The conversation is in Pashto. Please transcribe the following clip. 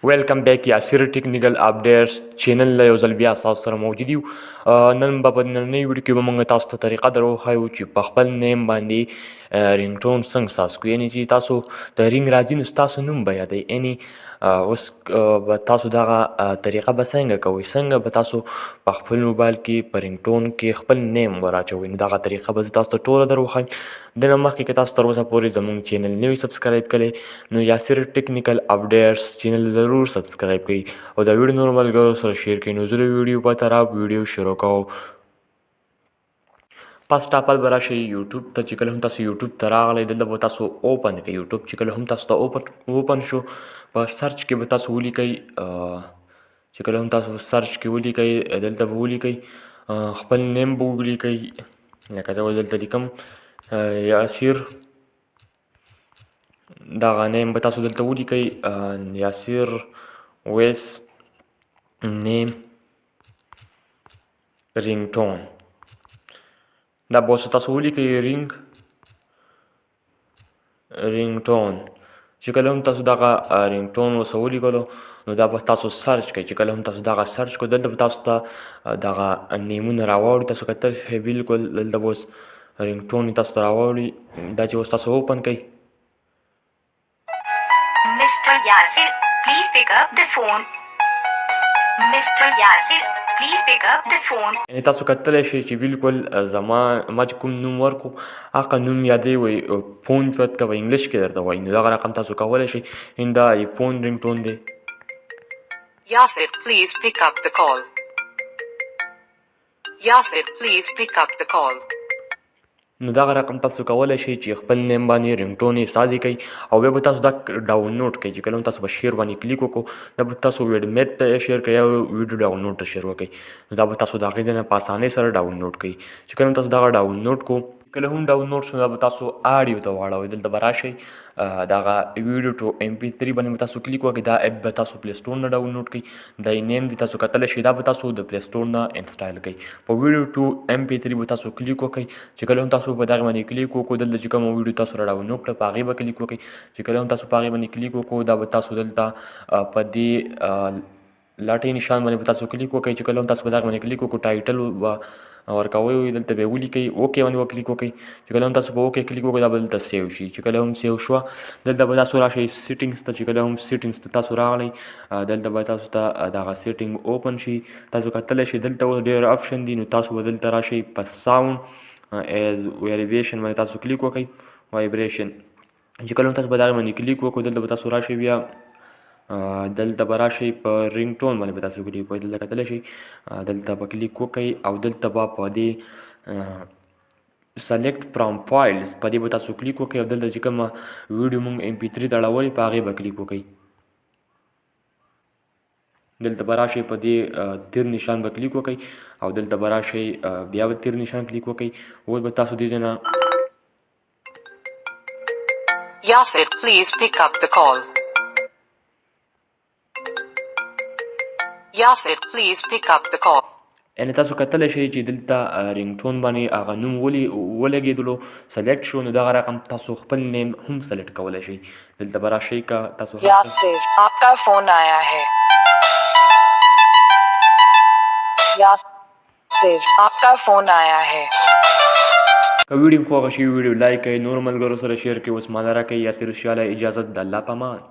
ویلکم بیک یاسر ټیکنیکل اپډیټس چینل له یو ځل بیا تاسو سره موجود یو. نن به په نننۍ ویډیو کې به موږ تاسو ته طریقه در وښایو چې په خپل نیم باندې رینګ ټون څنګه ساز کړو. یعنې چې تاسو د رینګ راځي نو ستاسو نوم به یادوي. یعنې اوس به تاسو دغه طریقه به څنګه کوئ، څنګه به تاسو په خپل موبایل کې په رینګ ټون کې خپل نیم ور اچوئ. نو دغه طریقه به زه تاسو ته ټوله در وښایم. دې نه مخکې که تاسو تر اوسه پورې زموږ چینل نه وي سبسکرایب کړی نو یاسر ټیکنیکل اپډیټس چینل ضرور سبسکرایب کړئ او دا ویډیو نورو ملګرو سره شیر کړئ. نو زه د ویډیو په طرف ویډیو شروع کوم. فرسټ اف ال به راشئ یوټیوب ته. چې کله هم تاسو یوټیوب ته راغلی دلته به تاسو اوپن کړئ یوټیوب. چې کله هم تاسو ته اوپن شو په سرچ کې به تاسو ولیکئ، چې کله هم تاسو سرچ کې ولیکئ دلته به ولیکئ خپل نیم به ولیکئ. لکه زه دلته لیکم یاسر، دغه نیم به تاسو دلته ولیکئ یاسر ویس نیم رینګ ټون. دا به اوس تاسو ولیکئ رینګ ټون. چې کله هم تاسو دغه رینګ ټون اوس ولیکلو نو دا به تاسو سرچ کړئ. چې کله هم تاسو دغه سرچ کړو دلته به تاسو ته دغه نیمونه راواړي. تاسو کتل شئ بالکل دلته به اوس رینګ ټون تاسو ته راواړي. دا چې اوس تاسو اوپن کړئ. Mr. Yasir, please pick up the phone. Mr. Yasir, please pick up the phone. یعنې تاسو کتلی شئ چې بالکل ما چې کوم نوم ورکړو هغه نوم یادوي، وایي فون ورته په انګلیش کې درته وایي. نو دغه رقم تاسو کولی شئ. دا ایفون رینګ ټون دی. Yasir, please pick up the call. Yasir, please pick up the call. نو دغه رقم تاسو کولی شئ چې خپل نیم باندې رینګ ټون یې سازي کوئ او بیا به تاسو دا ډاونلوډ کړئ. چې کله هم تاسو په شیر باندې کلیک وکړو دا به تاسو ویډمیټ ته شیر کړئ یا ویډیو ډاونلوډ ته شیر وکړئ. نو دا به تاسو د هغې ځای نه په اسانۍ سره ډاونلوډ کړئ. چې کله هم تاسو دغه ډاونلوډ کړو، کله هم ډاونلوډ شو دا به تاسو آډیو ته واړوئ. دلته به راشئ دغه ویډیو ټو MP3 باندې به تاسو کلیک وکړئ. دا اپ به تاسو پلی سټور نه ډاونلوډ کړئ. دا نیم دی تاسو کتلی شئ، دا به تاسو د پلی سټور نه انسټال کړئ. په ویډیو ټو MP3 به تاسو کلیک وکړئ. چې کله هم تاسو په دغه باندې کلیک وکړو دلته چې کومه ویډیو تاسو را ډاونلوډ کړه په هغې به کلیک وکړئ. چې کله هم تاسو په هغې باندې کلیک وکړو دا به تاسو دلته په دې لاټۍ نشان باندې به تاسو کلیک وکړئ. چې کله هم تاسو په دغه باندې کلیک وکړو ټایټل به ورکوئ، دلته به یې ولیکئ اوکې باندې به کلیک وکړئ. چې کله هم تاسو په اوکې کلیک وکړئ دا به دلته سیو شي. چې کله هم سیو شوه دلته به تاسو راشئ سیټینګس ته. چې کله هم سیټینګس ته تاسو راغلی دلته به تاسو ته دغه سیټینګ اوپن شي. تاسو کتلی شئ دلته اوس ډېر اپشن دي. نو تاسو به دلته راشئ په ساوند ایز ویریبیشن باندې تاسو کلیک وکړئ، وایبریشن. چې کله هم تاسو په دغه باندې کلیک وکړو دلته به تاسو راشئ بیا دلته به راشئ په رینګ ټون باندې به تاسو کلیک وکړئ. دلته کتلی شئ دلته به کلیک وکړئ او دلته به په دې سلیکټ فرام فایلز په دې به تاسو کلیک وکړئ او دلته چې کومه ویډیو موږ MP3 ته اړولې په هغې به کلیک وکړئ. دلته به راشئ په دې تیر نشان به کلیک وکړئ او دلته به راشئ بیا به تیر نشان کلیک وکړئ. اوس به تاسو دې ځای نه Yasir, please pick up the call. Yasir, please pick up the call. یعنې تاسو کتلی شئ چې دلته رینګ ټون باندې هغه نوم ولګېدلو سلیکټ شو. نو دغه رقم تاسو خپل نیم هم سلیکټ کولی شئ. دلته به راشئ که تاسو Yasir, आपका फोन आया है. Yasir, आपका फोन आया है. که ویډیو خوښه شي ویډیو لایک کړئ، نورو ملګرو سره شیر کړئ. اوس ماله راکړئ. یاسر شاله اجازت د الله په امان.